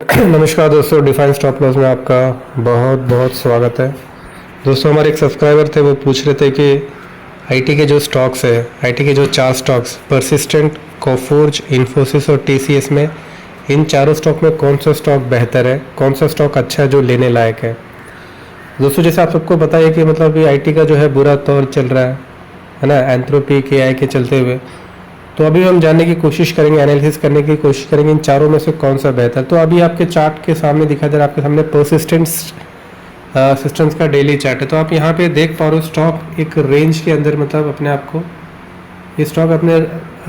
नमस्कार दोस्तों, define stop loss में आपका बहुत बहुत स्वागत है। दोस्तों, हमारे एक सब्सक्राइबर थे, वो पूछ रहे थे कि आईटी के जो स्टॉक्स है, आईटी के जो 4 स्टॉक्स परसिस्टेंट, कोफोर्ज, इन्फोसिस और टीसीएस में, इन चारों स्टॉक में कौन सा स्टॉक बेहतर है, कौन सा स्टॉक अच्छा है जो लेने लायक है। दोस्तों, जैसे आप सबको पता है कि मतलब ये आईटी का जो है बुरा दौर चल रहा है ना, एंथ्रोपिक एआई के चलते हुए। तो अभी हम जानने की कोशिश करेंगे, एनालिसिस करने की कोशिश करेंगे इन चारों में से कौन सा बेहतर। तो अभी आपके चार्ट के सामने दिखा दे रहा है, आपके सामने परसिस्टेंट सिस्टम्स का डेली चार्ट है। तो आप यहाँ पे देख पा रहे हो स्टॉक एक रेंज के अंदर, मतलब अपने आप को ये स्टॉक अपने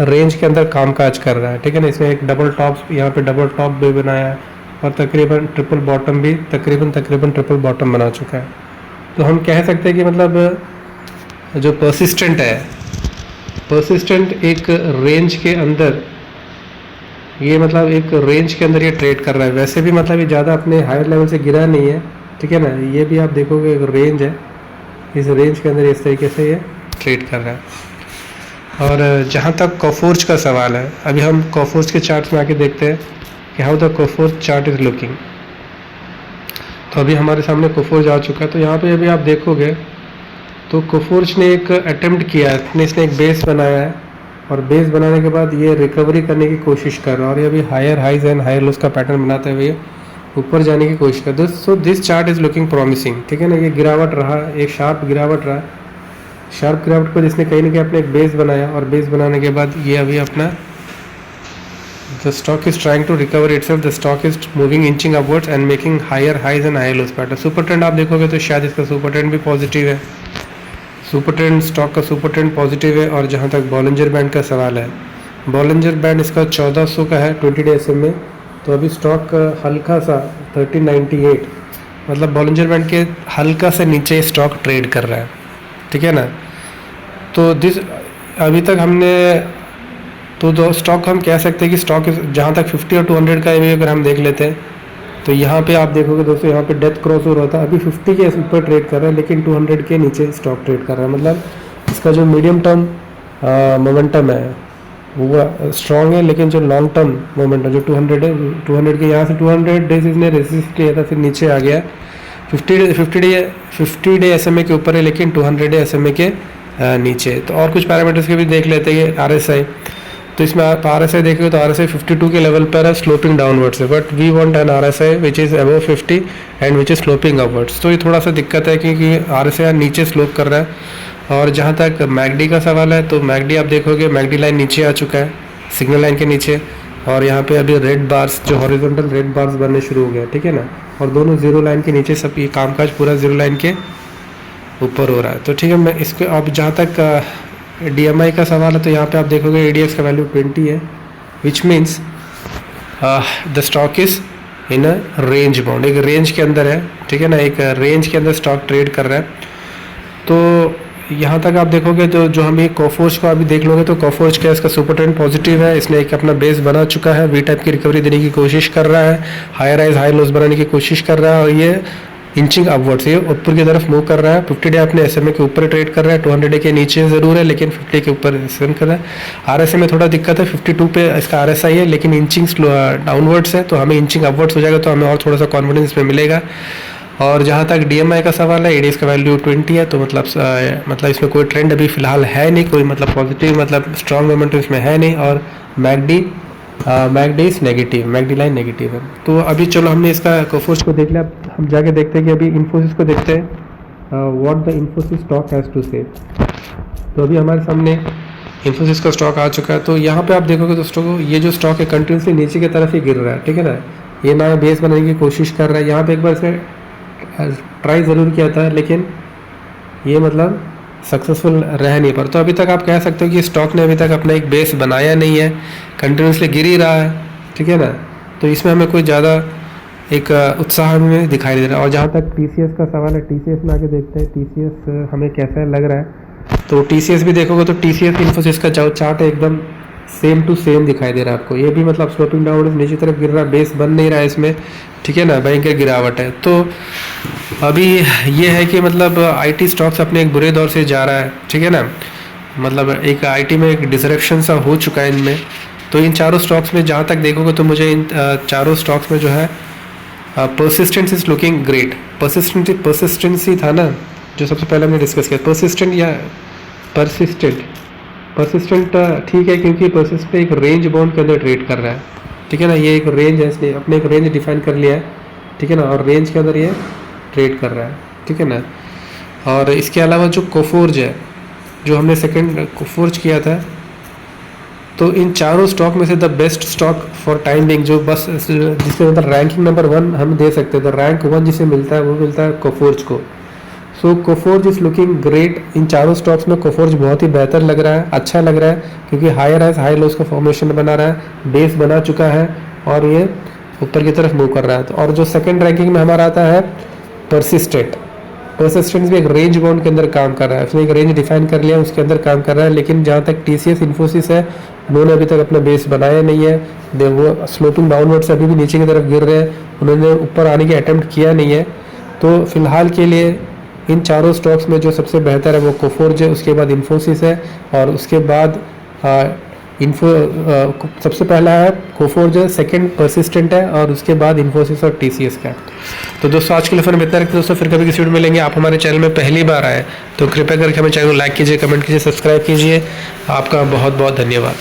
रेंज के अंदर कामकाज कर रहा है, ठीक है ना। इसमें एक डबल टॉप, यहाँ पे डबल टॉप भी बनाया है और तकरीबन ट्रिपल बॉटम भी तकरीबन ट्रिपल बॉटम बना चुका है। तो हम कह सकते हैं कि मतलब जो परसिस्टेंट है, परसिस्टेंट एक रेंज के अंदर, ये मतलब एक रेंज के अंदर ये ट्रेड कर रहा है। वैसे भी मतलब ये ज़्यादा अपने हायर लेवल से गिरा नहीं है, ठीक है ना। ये भी आप देखोगे एक रेंज है, इस रेंज के अंदर इस तरीके से ये ट्रेड कर रहा है। और जहाँ तक कोफोर्ज का सवाल है, अभी हम कोफोर्ज के चार्ट में आके देखते हैं कि how the Coforge chart is looking. तो अभी हमारे सामने कोफोर्ज आ चुका है। तो यहाँ पे अभी आप देखोगे तो कोफोर्ज ने एक अटेम्प्ट किया है, इसने एक बेस बनाया है और बेस बनाने के बाद ये रिकवरी करने की कोशिश कर रहा है और ये अभी higher highs and higher lows का पैटर्न बनाते हुए ऊपर जाने की कोशिश कर रहा है। So this chart is looking promising, ठीक है ना। ये गिरावट रहा, एक शार्प गिरावट रहा, शार्प गिरावट पर जिसने कहीं ना कहीं अपने एक बेस बनाया और बेस बनाने के बाद ये अभी अपना the stock is trying to recover itself, the stock is moving inching upwards and making higher highs and higher lows pattern. Super trend आप देखोगे तो शायद इसका सुपर ट्रेंड भी पॉजिटिव है, सुपर ट्रेंड स्टॉक का सुपर ट्रेंड पॉजिटिव है। और जहाँ तक बॉलिंजर बैंड का सवाल है, बॉलिंजर बैंड इसका 1400 का है 20 डे SM में। तो अभी स्टॉक हल्का सा 1398, मतलब बॉलिंजर बैंड के हल्का से नीचे स्टॉक ट्रेड कर रहा है, ठीक है ना। तो दिस अभी तक हमने तो दो स्टॉक हम कह सकते हैं कि स्टॉक जहाँ तक 50 और 200 का अगर हम देख लेते हैं तो यहाँ पे आप देखोगे दोस्तों, यहाँ पे डेथ क्रॉस हो रहा था, अभी 50 के ऊपर ट्रेड कर रहा है लेकिन 200 के नीचे स्टॉक ट्रेड कर रहा है। मतलब इसका जो मीडियम टर्म मोमेंटम है वो स्ट्रॉन्ग है, लेकिन जो लॉन्ग टर्म मोमेंटम जो 200 है, 200 के यहाँ से 200 डेज इसने रेजिस्ट किया था, फिर नीचे आ गया। 50 डे SMA के ऊपर है लेकिन 200 डे SMA के नीचे। तो और कुछ पैरामीटर्स के भी देख लेते हैं। RSI, तो इसमें आप RSI देखेंगे तो RSI 52 के लेवल पर है, स्लोपिंग डाउनवर्ड्स है, but we want an RSI which is above 50 and which is sloping upwards. तो ये थोड़ा सा दिक्कत है क्योंकि RSI नीचे स्लोप कर रहा है। और जहाँ तक मैगडी का सवाल है तो मैगडी आप देखोगे, मैगडी लाइन नीचे आ चुका है, सिग्नल लाइन के नीचे, और यहाँ पे अभी रेड बार्स, जो हॉरिजॉन्टल रेड बार्स बनने शुरू हो गया, ठीक है ना। और दोनों जीरो लाइन के नीचे, सब ये कामकाज पूरा जीरो लाइन के ऊपर हो रहा है। तो ठीक है, मैं इसको अब जहाँ तक DMI का सवाल है तो यहाँ पे आप देखोगे ADX का वैल्यू 20 है, which means the stock is in a range bound, एक रेंज के अंदर है, ठीक है ना। एक रेंज के अंदर स्टॉक ट्रेड कर रहा है। तो यहाँ तक आप देखोगे तो जो हम ये कोफोर्ज को अभी देख लोगे तो कोफोर्ज का इसका सुपर ट्रेंड पॉजिटिव है, इसने एक अपना बेस बना चुका है, वी टाइप की रिकवरी देने की कोशिश कर रहा है, हायर हाइज हाई लोस बनाने की कोशिश कर रहा है और ये इंचिंग अपवर्ड्स, ये ऊपर की तरफ मूव कर रहा है। 50 डे अपने SMA के ऊपर ट्रेड कर रहा है, 200 डे के नीचे ज़रूर है लेकिन 50 के ऊपर SM कर रहा है। RSI में थोड़ा दिक्कत है, 52 पे इसका RSI है लेकिन इंचिंग डाउनवर्ड्स है, तो हमें इंचिंग अपवर्ड्स हो जाएगा तो हमें और थोड़ा सा कॉन्फिडेंस इसमें मिलेगा। और जहाँ तक DMI का सवाल है, ADX का वैल्यू 20 है, तो मतलब इसमें कोई ट्रेंड अभी फिलहाल है नहीं, कोई मतलब पॉजिटिव मतलब स्ट्रॉन्ग मोमेंटम इसमें है नहीं। और मैगडी इज नेगेटिव, मैगडी लाइन नेगेटिव है। तो अभी चलो हमने इसका कोफोर्ज को देख लिया, हम जाके देखते हैं कि अभी इन्फोसिस को देखते हैं what the Infosys stock has to say. तो अभी हमारे सामने इन्फोसिस का स्टॉक आ चुका है। तो यहाँ पे आप देखोगे दोस्तों, ये जो स्टॉक है कंटिन्यूसली नीचे की तरफ ही गिर रहा है, ठीक है ना। ये नया बेस बनाने की कोशिश कर रहा है, यहाँ पे एक बार इसने ट्राई ज़रूर किया था लेकिन ये मतलब सक्सेसफुल रह नहीं पर। तो अभी तक आप कह सकते हो कि स्टॉक ने अभी तक अपना एक बेस बनाया नहीं है, कंटिन्यूसली गिर ही रहा है, ठीक है ना। तो इसमें हमें कोई ज़्यादा एक उत्साह में दिखाई दे रहा है। और जहाँ तक TCS का सवाल है, TCS में आके देखते हैं TCS हमें कैसा लग रहा है। तो TCS भी देखोगे तो TCS इन्फोसिस का जो चार्ट है एकदम सेम टू सेम दिखाई दे रहा है आपको। ये भी मतलब स्लोपिंग डाउन नीचे तरफ गिर रहा है, बेस बन नहीं रहा है इसमें, ठीक है ना, भयंकर गिरावट है। तो अभी ये है कि मतलब IT स्टॉक्स अपने एक बुरे दौर से जा रहा है, ठीक है ना। मतलब एक IT में एक डिसरप्शन सा हो चुका है इनमें। तो इन चारों स्टॉक्स में जहाँ तक देखोगे तो मुझे इन चारों स्टॉक्स में जो है persistence is looking great. Persistency था ना जो सबसे पहले हमने डिस्कस किया, परसिस्टेंट ठीक है, क्योंकि परसिस्टेंट एक रेंज बाउंड के अंदर ट्रेड कर रहा है, ठीक है ना। ये एक रेंज है, इसलिए अपने एक रेंज डिफाइन कर लिया है, ठीक है ना, और रेंज के अंदर ये ट्रेड कर रहा है, ठीक है ना। और इसके अलावा जो कोफोर्ज है, जो हमने सेकंड कोफोर्ज किया था, तो इन चारों स्टॉक में से the best stock for time being, जो बस जिसके अंदर रैंकिंग नंबर 1 हम दे सकते हैं, तो रैंक 1 जिसे मिलता है वो मिलता है कोफोर्ज को। सो कोफोर्ज इज लुकिंग ग्रेट। इन चारों स्टॉक्स में कोफोर्ज बहुत ही बेहतर लग रहा है, अच्छा लग रहा है, क्योंकि हायर हाई हाई लोज का फॉर्मेशन बना रहा है, बेस बना चुका है और ये ऊपर की तरफ मूव कर रहा है। और जो सेकंड रैंकिंग में हमारा आता है परसिस्टेंट भी एक रेंज बाउंड के अंदर काम कर रहा है, उसने एक रेंज डिफाइन कर लिया, उसके अंदर काम कर रहा है। लेकिन जहाँ तक TCS इन्फोसिस है, उन्होंने अभी तक अपना बेस बनाया नहीं है, वो स्लोपिंग डाउनवर्ड से अभी भी नीचे की तरफ गिर रहे हैं, उन्होंने ऊपर आने की अटेम्प्ट किया नहीं है। तो फिलहाल के लिए इन चारों स्टॉक्स में जो सबसे बेहतर है वो कोफोर्ज है, उसके बाद इन्फोसिस है, और उसके बाद सबसे पहला है कोफोर्ज है, सेकंड परसिस्टेंट है, और उसके बाद इन्फोसिस और TCS का। तो दोस्तों आज के लिए फिर इतना रखते दोस्तों, फिर कभी किसी वीडियो में मिलेंगे। आप हमारे चैनल में पहली बार आए तो कृपया करके हमें चैनल को लाइक कीजिए, कमेंट कीजिए, सब्सक्राइब कीजिए। आपका बहुत बहुत धन्यवाद।